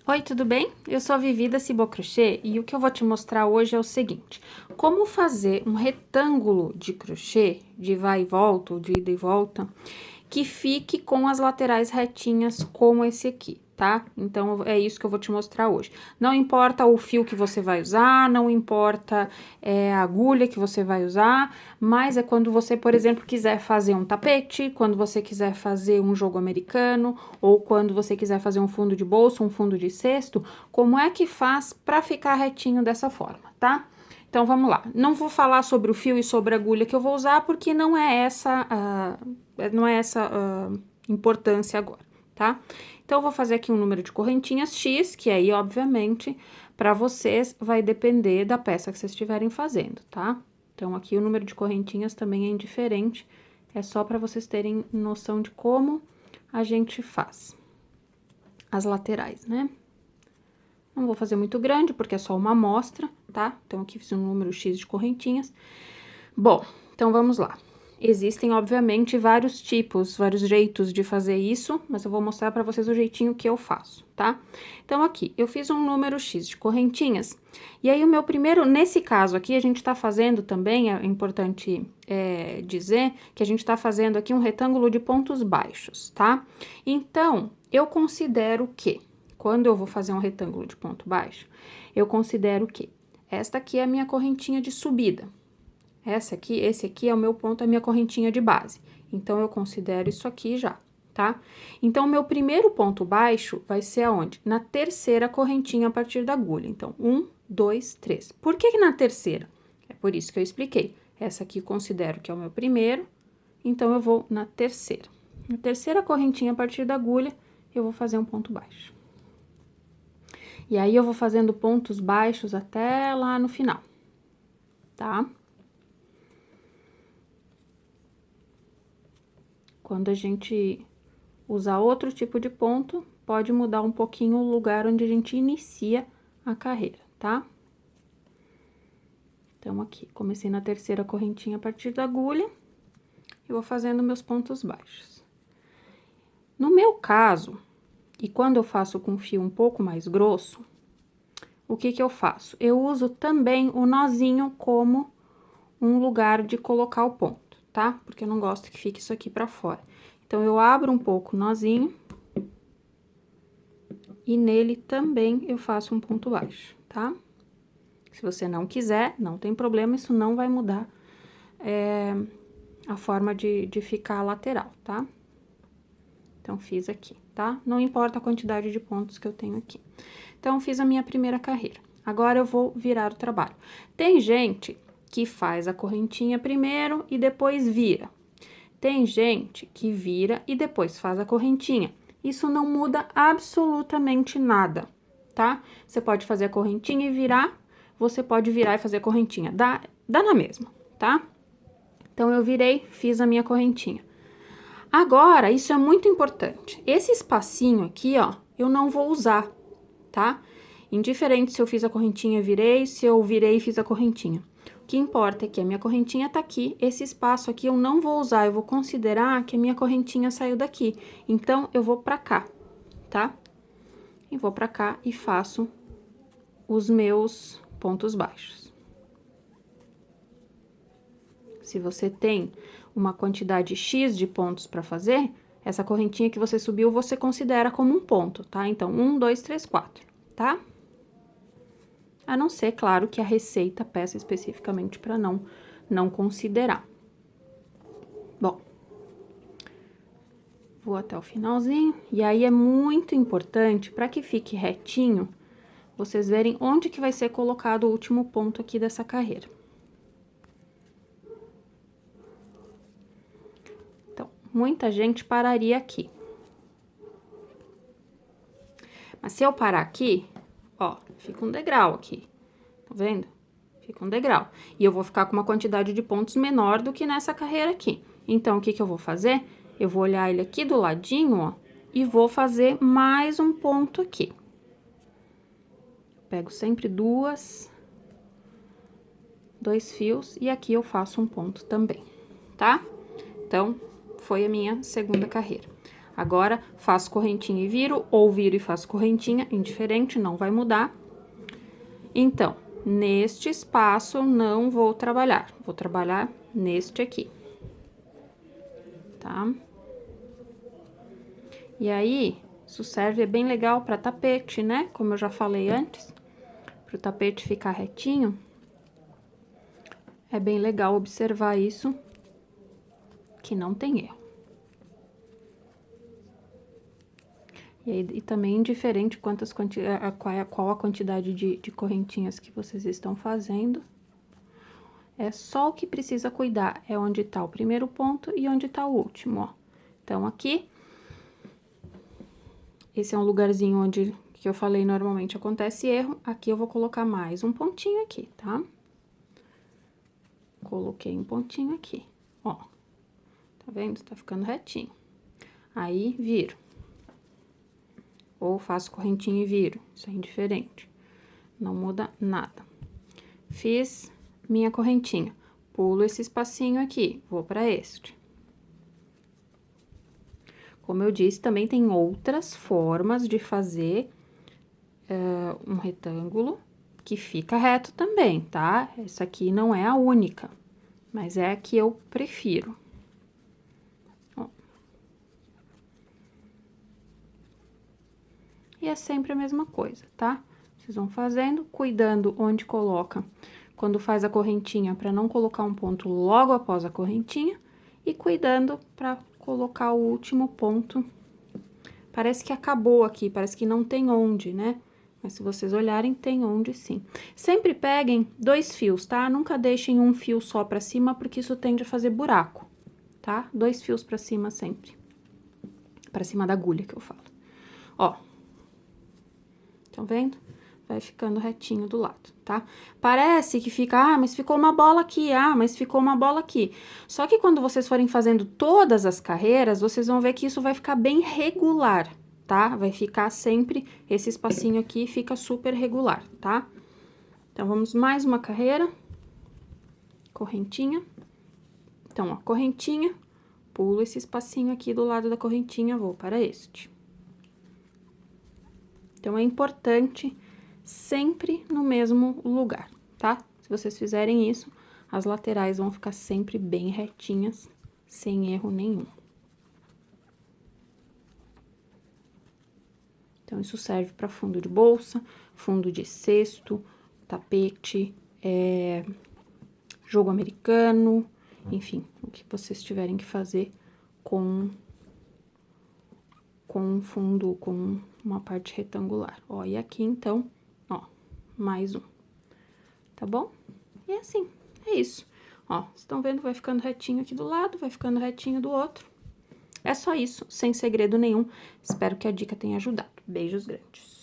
Oi, tudo bem? Eu sou a Vivi da Cibocrochê e o que eu vou te mostrar hoje é o seguinte: como fazer um retângulo de crochê, de vai e volta, ou de ida e volta, que fique com as laterais retinhas como esse aqui, tá? Então, é isso que eu vou te mostrar hoje. Não importa o fio que você vai usar, não importa a agulha que você vai usar, mas é quando você, por exemplo, quiser fazer um tapete, quando você quiser fazer um jogo americano, ou quando você quiser fazer um fundo de bolso, um fundo de cesto, como é que faz para ficar retinho dessa forma, tá? Então, vamos lá. Não vou falar sobre o fio e sobre a agulha que eu vou usar, porque não é essa importância agora, tá? Então, eu vou fazer aqui um número de correntinhas X, que aí, obviamente, para vocês vai depender da peça que vocês estiverem fazendo, tá? Então, aqui o número de correntinhas também é indiferente, é só para vocês terem noção de como a gente faz as laterais, né? Não vou fazer muito grande, porque é só uma amostra, tá? Então, aqui fiz um número X de correntinhas. Bom, então vamos lá. Existem, obviamente, vários tipos, vários jeitos de fazer isso, mas eu vou mostrar para vocês o jeitinho que eu faço, tá? Então, aqui, eu fiz um número X de correntinhas, e aí o meu primeiro, nesse caso aqui, a gente tá fazendo também, é importante dizer, que a gente tá fazendo aqui um retângulo de pontos baixos, tá? Então, eu considero que, quando eu vou fazer um retângulo de ponto baixo, eu considero que esta aqui é a minha correntinha de subida. Esse aqui é o meu ponto, a minha correntinha de base. Então, eu considero isso aqui já, tá? Então, o meu primeiro ponto baixo vai ser aonde? Na terceira correntinha a partir da agulha. Então, 1, 2, 3. Por que na terceira? É por isso que eu expliquei. Essa aqui eu considero que é o meu primeiro, então, eu vou na terceira. Na terceira correntinha a partir da agulha, eu vou fazer um ponto baixo. E aí, eu vou fazendo pontos baixos até lá no final, tá? Quando a gente usar outro tipo de ponto, pode mudar um pouquinho o lugar onde a gente inicia a carreira, tá? Então, aqui, comecei na terceira correntinha a partir da agulha, e vou fazendo meus pontos baixos. No meu caso, e quando eu faço com fio um pouco mais grosso, o que que eu faço? Eu uso também o nozinho como um lugar de colocar o ponto, tá? Porque eu não gosto que fique isso aqui pra fora. Então, eu abro um pouco o nozinho, e nele também eu faço um ponto baixo, tá? Se você não quiser, não tem problema, isso não vai mudar a forma de ficar a lateral, tá? Então, fiz aqui, tá? Não importa a quantidade de pontos que eu tenho aqui. Então, fiz a minha primeira carreira. Agora, eu vou virar o trabalho. Tem gente que faz a correntinha primeiro e depois vira. Tem gente que vira e depois faz a correntinha. Isso não muda absolutamente nada, tá? Você pode fazer a correntinha e virar, você pode virar e fazer a correntinha. Dá na mesma, tá? Então, eu virei, fiz a minha correntinha. Agora, isso é muito importante. Esse espacinho aqui, ó, eu não vou usar, tá? Indiferente se eu fiz a correntinha e virei, se eu virei e fiz a correntinha. O que importa é que a minha correntinha tá aqui, esse espaço aqui eu não vou usar, eu vou considerar que a minha correntinha saiu daqui. Então, eu vou pra cá, tá? E vou pra cá e faço os meus pontos baixos. Se você tem uma quantidade X de pontos para fazer, essa correntinha que você subiu, você considera como um ponto, tá? Então, 1, 2, 3, 4, tá? A não ser, claro, que a receita peça especificamente para não considerar. Bom, vou até o finalzinho, e aí é muito importante, para que fique retinho, vocês verem onde que vai ser colocado o último ponto aqui dessa carreira. Então, muita gente pararia aqui. Mas se eu parar aqui, ó, fica um degrau aqui, tá vendo? Fica um degrau. E eu vou ficar com uma quantidade de pontos menor do que nessa carreira aqui. Então, o que que eu vou fazer? Eu vou olhar ele aqui do ladinho, ó, e vou fazer mais um ponto aqui. Pego sempre dois fios e aqui eu faço um ponto também, tá? Então, foi a minha segunda carreira. Agora, faço correntinha e viro, ou viro e faço correntinha, indiferente, não vai mudar. Então, neste espaço eu não vou trabalhar neste aqui, tá? E aí, isso serve, é bem legal para tapete, né? Como eu já falei antes, para o tapete ficar retinho. É bem legal observar isso, que não tem erro. E também indiferente qual a quantidade de correntinhas que vocês estão fazendo. É só o que precisa cuidar, é onde tá o primeiro ponto e onde tá o último, ó. Então, aqui, esse é um lugarzinho onde, que eu falei, normalmente acontece erro. Aqui eu vou colocar mais um pontinho aqui, tá? Coloquei um pontinho aqui, ó. Tá vendo? Tá ficando retinho. Aí, viro. Ou faço correntinha e viro, isso é indiferente. Não muda nada. Fiz minha correntinha. Pulo esse espacinho aqui, vou pra este. Como eu disse, também tem outras formas de fazer um retângulo que fica reto também, tá? Essa aqui não é a única, mas é a que eu prefiro. Ó. E é sempre a mesma coisa, tá? Vocês vão fazendo, cuidando onde coloca, quando faz a correntinha, para não colocar um ponto logo após a correntinha, e cuidando para colocar o último ponto. Parece que acabou aqui, parece que não tem onde, né? Mas se vocês olharem, tem onde sim. Sempre peguem 2 fios, tá? Nunca deixem um fio só pra cima, porque isso tende a fazer buraco, tá? 2 fios pra cima sempre. Pra cima da agulha que eu falo. Ó. Estão vendo? Vai ficando retinho do lado, tá? Parece que fica, mas ficou uma bola aqui, mas ficou uma bola aqui. Só que quando vocês forem fazendo todas as carreiras, vocês vão ver que isso vai ficar bem regular, tá? Vai ficar sempre, esse espacinho aqui fica super regular, tá? Então, vamos mais uma carreira. Correntinha. Então, ó, correntinha, pulo esse espacinho aqui do lado da correntinha, vou para este. Então, é importante sempre no mesmo lugar, tá? Se vocês fizerem isso, as laterais vão ficar sempre bem retinhas, sem erro nenhum. Então, isso serve para fundo de bolsa, fundo de cesto, tapete, jogo americano, enfim, o que vocês tiverem que fazer com fundo, com uma parte retangular. Ó, e aqui, então, ó, mais um, tá bom? E assim, é isso. Ó, vocês estão vendo, vai ficando retinho aqui do lado, vai ficando retinho do outro. É só isso, sem segredo nenhum. Espero que a dica tenha ajudado. Beijos grandes.